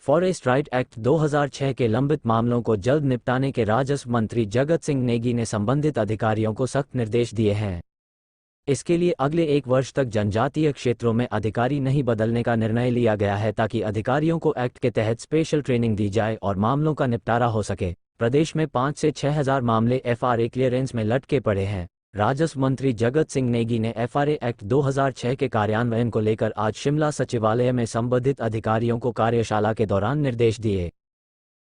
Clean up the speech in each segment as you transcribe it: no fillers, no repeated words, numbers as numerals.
Forest right act 2006 के लंबित मामलों को जल्द निपटाने के राजस्व मंत्री जगत सिंह नेगी ने संबंधित अधिकारियों को सख्त निर्देश दिए हैं। इसके लिए अगले 1 वर्ष तक जनजातीय क्षेत्रों में अधिकारी नहीं बदलने का निर्णय लिया गया है, ताकि अधिकारियों को एक्ट के तहत स्पेशल ट्रेनिंग दी जाए और मामलों का निपटारा हो सके। प्रदेश में 5 से 6 हज़ार मामले FRA क्लियरेंस में लटके पड़े हैं। राजस्व मंत्री जगत सिंह नेगी ने FRA एक्ट 2006 के कार्यान्वयन को लेकर आज शिमला सचिवालय में संबंधित अधिकारियों को कार्यशाला के दौरान निर्देश दिए।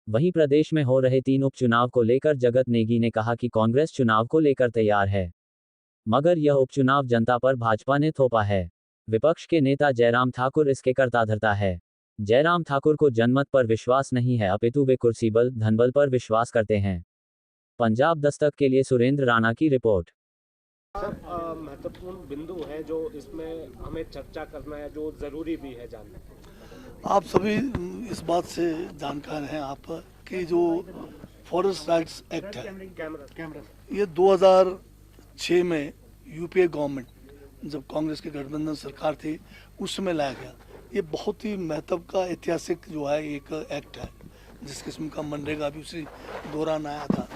वहीं प्रदेश में हो रहे 3 उपचुनाव को लेकर जगत नेगी ने कहा कि कांग्रेस चुनाव को लेकर तैयार है, मगर यह उपचुनाव जनता पर भाजपा ने थोपा है। विपक्ष के नेता जयराम ठाकुर इसके कर्ता-धर्ता है। जयराम ठाकुर को जनमत पर विश्वास नहीं है, अपितु वे कुर्सी बल धनबल पर विश्वास करते हैं। पंजाब दस्तक के लिए सुरेंद्र राणा की रिपोर्ट। सर, महत्वपूर्ण बिंदु है जो इसमें हमें चर्चा करना है, जो जरूरी भी है जानना। आप सभी इस बात से जानकार हैं आप कि जो फॉरेस्ट राइट्स एक्ट है ये 2006 में यूपीए गवर्नमेंट जब कांग्रेस की गठबंधन सरकार थी उस समय लाया गया। ये बहुत ही महत्व का ऐतिहासिक जो है एक एक्ट है, जिस किस्म का मनरेगा भी उसी दौरान आया था।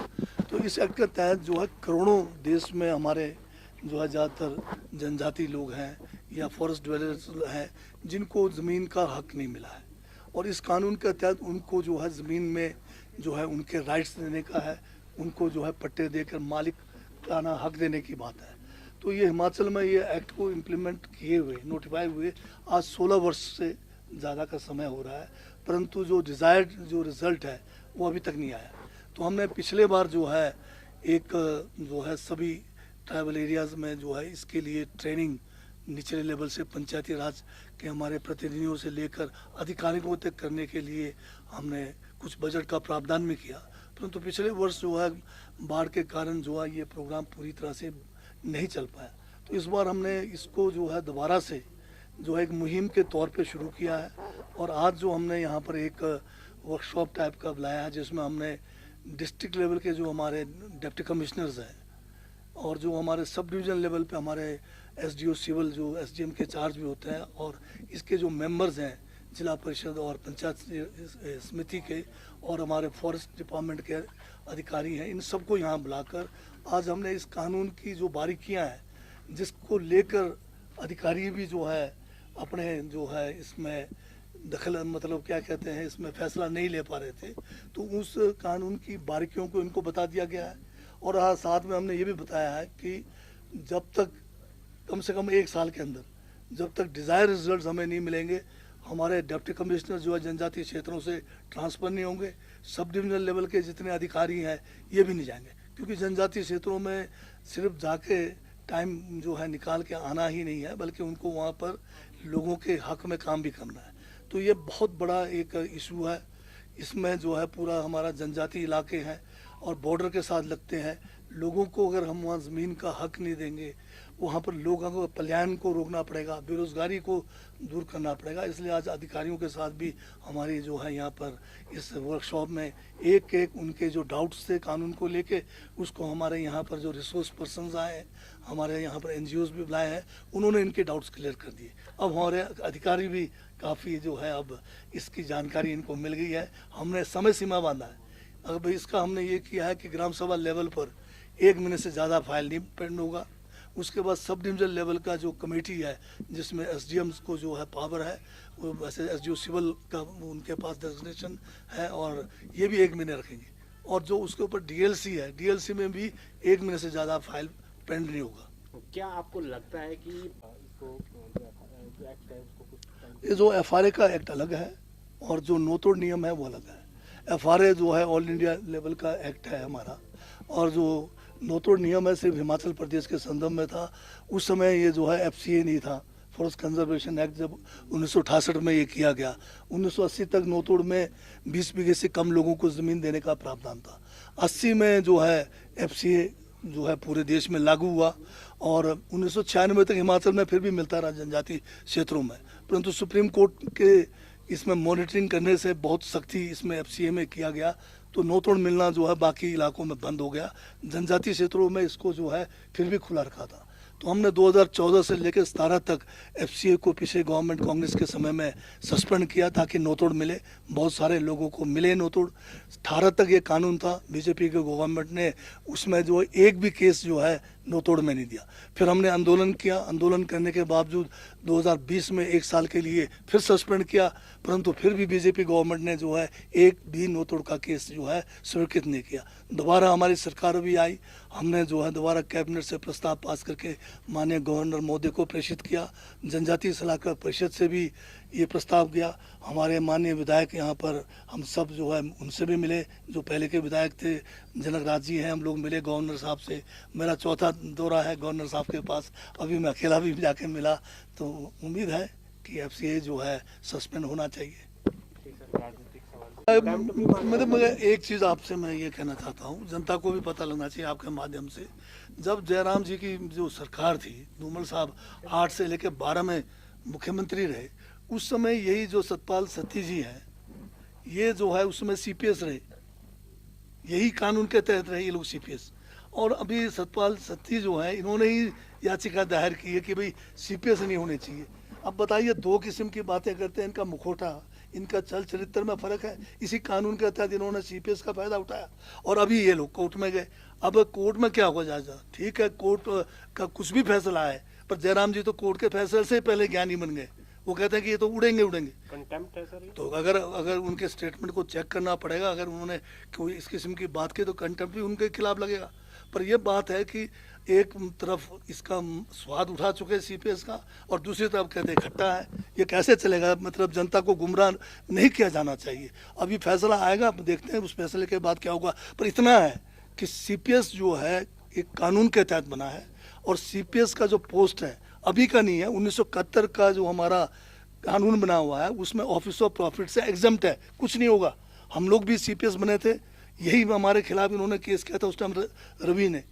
तो इस एक्ट के तहत जो है करोड़ों देश में हमारे जो है ज़्यादातर जनजाति लोग हैं या फॉरेस्ट ड्वेलर्स हैं जिनको ज़मीन का हक नहीं मिला है, और इस कानून के तहत उनको जो है ज़मीन में जो है उनके राइट्स देने का है, उनको जो है पट्टे देकर मालिकाना हक देने की बात है। तो ये हिमाचल में ये एक्ट को इम्प्लीमेंट किए हुए नोटिफाई हुए आज 16 वर्ष से ज़्यादा का समय हो रहा है, परंतु जो डिज़ायर्ड जो रिज़ल्ट है वो अभी तक नहीं आया। तो हमने पिछले बार जो है एक जो है सभी ट्राइबल एरियाज़ में जो है इसके लिए ट्रेनिंग निचले लेवल से पंचायती राज के हमारे प्रतिनिधियों से लेकर अधिकारियों तक करने के लिए हमने कुछ बजट का प्रावधान भी किया, परंतु पिछले वर्ष जो है बाढ़ के कारण जो है ये प्रोग्राम पूरी तरह से नहीं चल पाया। तो इस बार हमने इसको जो है दोबारा से जो है एक मुहिम के तौर पे शुरू किया है, और आज जो हमने यहाँ पर एक वर्कशॉप टाइप का बुलाया है जिसमें हमने डिस्ट्रिक्ट लेवल के जो हमारे डिप्टी कमिश्नर्स हैं और जो हमारे सब डिवीज़न लेवल पे हमारे SDO सिविल जो SDM के चार्ज भी होते हैं और इसके जो मेंबर्स हैं जिला परिषद और पंचायत समिति के और हमारे फॉरेस्ट डिपार्टमेंट के अधिकारी हैं, इन सबको यहाँ बुलाकर आज हमने इस कानून की जो बारीकियाँ हैं जिसको लेकर अधिकारी भी जो है अपने जो है इसमें दखल मतलब क्या कहते हैं इसमें फैसला नहीं ले पा रहे थे, तो उस कानून की बारीकियों को इनको बता दिया गया है। और साथ में हमने ये भी बताया है कि जब तक कम से कम 1 साल के अंदर जब तक डिज़ायर रिजल्ट हमें नहीं मिलेंगे, हमारे डिप्टी कमिश्नर जो है जनजातीय क्षेत्रों से ट्रांसफ़र नहीं होंगे, सब डिविजनल लेवल के जितने अधिकारी हैं ये भी नहीं जाएंगे, क्योंकि जनजातीय क्षेत्रों में सिर्फ जाके टाइम जो है निकाल के आना ही नहीं है, बल्कि उनको वहाँ पर लोगों के हक में काम भी करना है। तो ये बहुत बड़ा एक इशू है। इसमें जो है पूरा हमारा जनजातीय इलाके हैं और बॉर्डर के साथ लगते हैं, लोगों को अगर हम वहाँ ज़मीन का हक नहीं देंगे, वहाँ पर लोगों को पलायन को रोकना पड़ेगा, बेरोज़गारी को दूर करना पड़ेगा। इसलिए आज अधिकारियों के साथ भी हमारी जो है यहाँ पर इस वर्कशॉप में एक एक उनके जो डाउट्स थे कानून को लेके उसको हमारे यहाँ पर जो रिसोर्स पर्सन्स आए हैं, हमारे यहाँ पर NGOs भी बुलाए हैं, उन्होंने इनके डाउट्स क्लियर कर दिए। अब हमारे अधिकारी भी काफ़ी जो है अब इसकी जानकारी इनको मिल गई है। हमने समय सीमा बांधा है। अब इसका हमने ये किया है कि ग्राम सभा लेवल पर 1 महीने से ज़्यादा फाइल नहीं पेंड होगा। उसके बाद सब डिविजन लेवल का जो कमेटी है जिसमें SDMs को जो है पावर है, वो वैसे SDO सिविल का उनके पास डेजिग्नेशन है और ये भी 1 महीने रखेंगे। और जो उसके ऊपर DLC है, DLC में भी 1 महीने से ज़्यादा फाइल पेंड नहीं होगा। क्या आपको लगता है कि इसको जो एक्ट है उसको कुछ ये जो FRA का एक्ट अलग है और जो नोतोड़ नियम है वो अलग है। FRA जो है ऑल इंडिया लेवल का एक्ट है हमारा, और जो नोतोड़ नियम है सिर्फ हिमाचल प्रदेश के संदर्भ में था। उस समय ये जो है FCA नहीं था, फॉरेस्ट कंजर्वेशन एक्ट जब 1968 में ये किया गया। 1980 तक नोतोड़ में 20 बीघे से कम लोगों को ज़मीन देने का प्रावधान था। 80 में जो है FCA जो है पूरे देश में लागू हुआ और 1996 तक हिमाचल में फिर भी मिलता रहा जनजातीय क्षेत्रों में, परंतु सुप्रीम कोर्ट के इसमें मॉनिटरिंग करने से बहुत सख्ती इसमें FCA में किया गया, तो नोतोड़ मिलना जो है बाकी इलाकों में बंद हो गया। जनजातीय क्षेत्रों में इसको जो है फिर भी खुला रखा था। तो हमने 2014 से लेकर 17 तक एफसीए को पिछले गवर्नमेंट कांग्रेस के समय में सस्पेंड किया ताकि नोतोड़ मिले। बहुत सारे लोगों को मिले नोतोड़। 18 तक ये कानून था, बीजेपी के गवर्नमेंट ने उसमें जो एक भी केस जो है नोतोड़ में नहीं दिया। फिर हमने आंदोलन किया, आंदोलन करने के बावजूद 2020 में 1 साल के लिए फिर सस्पेंड किया, परंतु फिर भी बीजेपी गवर्नमेंट ने जो है एक भी नोतोड़ का केस जो है स्वीकृत नहीं किया। दोबारा हमारी सरकार भी आई, हमने जो है दोबारा कैबिनेट से प्रस्ताव पास करके माननीय गवर्नर महोदय को प्रेषित किया। जनजातीय सलाहकार परिषद से भी ये प्रस्ताव गया। हमारे माननीय विधायक यहाँ पर हम सब जो है उनसे भी मिले, जो पहले के विधायक थे, जनक राज जी हैं, हम लोग मिले गवर्नर साहब से। मेरा चौथा दौरा है गवर्नर साहब के पास, अभी मैं अकेला भी जाके मिला। तो उम्मीद है कि एफसीए जो है सस्पेंड होना चाहिए। मतलब मैं एक चीज़ आपसे मैं ये कहना चाहता हूँ, जनता को भी पता लगना चाहिए आपके माध्यम से। जब जयराम जी की जो सरकार थी, धूमल साहब 8 से लेकर 12 में मुख्यमंत्री रहे, उस समय यही जो सतपाल सत्ती जी हैं, ये जो है उसमें सीपीएस रहे, यही कानून के तहत रहे ये लोग सीपीएस। और अभी सतपाल सत्ती जो है, इन्होंने ही याचिका दायर की है कि भाई सीपीएस नहीं होने चाहिए। अब बताइए, 2 किस्म की बातें करते हैं, इनका मुखौटा, इनका चल चरित्र में फर्क है। इसी कानून के तहत इन्होंने सीपीएस का फायदा उठाया और अभी ये लोग कोर्ट में गए। अब कोर्ट में क्या होगा जायजा, ठीक है कोर्ट का कुछ भी फैसला है, पर जयराम जी तो कोर्ट के फैसले से पहले ज्ञानी बन गए। वो कहते हैं कि ये तो उड़ेंगे। कंटेम्प्ट है सर। तो अगर उनके स्टेटमेंट को चेक करना पड़ेगा, अगर उन्होंने कोई इस किस्म की बात की तो कंटेम्प्ट भी उनके खिलाफ लगेगा। पर यह बात है कि एक तरफ इसका स्वाद उठा चुके सीपीएस का और दूसरी तरफ कहते हैं खट्टा है। ये कैसे चलेगा? मतलब जनता को गुमराह नहीं किया जाना चाहिए। अभी फैसला आएगा, देखते हैं उस फैसले के बाद क्या होगा। पर इतना है कि सीपीएस जो है एक कानून के तहत बना है और सीपीएस का जो पोस्ट है अभी का नहीं है, 1971 का जो हमारा कानून बना हुआ है उसमें ऑफिस ऑफ प्रॉफिट से एग्जम्प्ट है, कुछ नहीं होगा। हम लोग भी सीपीएस बने थे, यही हमारे खिलाफ इन्होंने केस किया था उस टाइम रवि ने,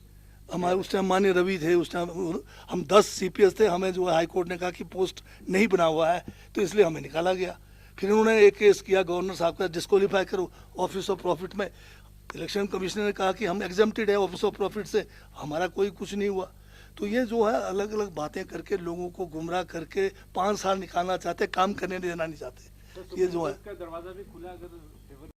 हमारे उस टाइम माननीय रवि थे। उस टाइम हम 10 सीपीएस थे, हमें जो है हाई कोर्ट ने कहा कि पोस्ट नहीं बना हुआ है, तो इसलिए हमें निकाला गया। फिर उन्होंने एक केस किया गवर्नर साहब का, डिस्क्वालीफाई करो ऑफिस ऑफ प्रॉफिट में। इलेक्शन कमिश्नर ने कहा कि हम एग्जम्प्टेड है ऑफिस ऑफ प्रॉफिट से, हमारा कोई कुछ नहीं हुआ। तो ये जो है अलग अलग बातें करके लोगों को गुमराह करके 5 साल निकालना चाहते, काम करने देना नहीं चाहते। तो ये जो है दरवाजा भी खुला, अगर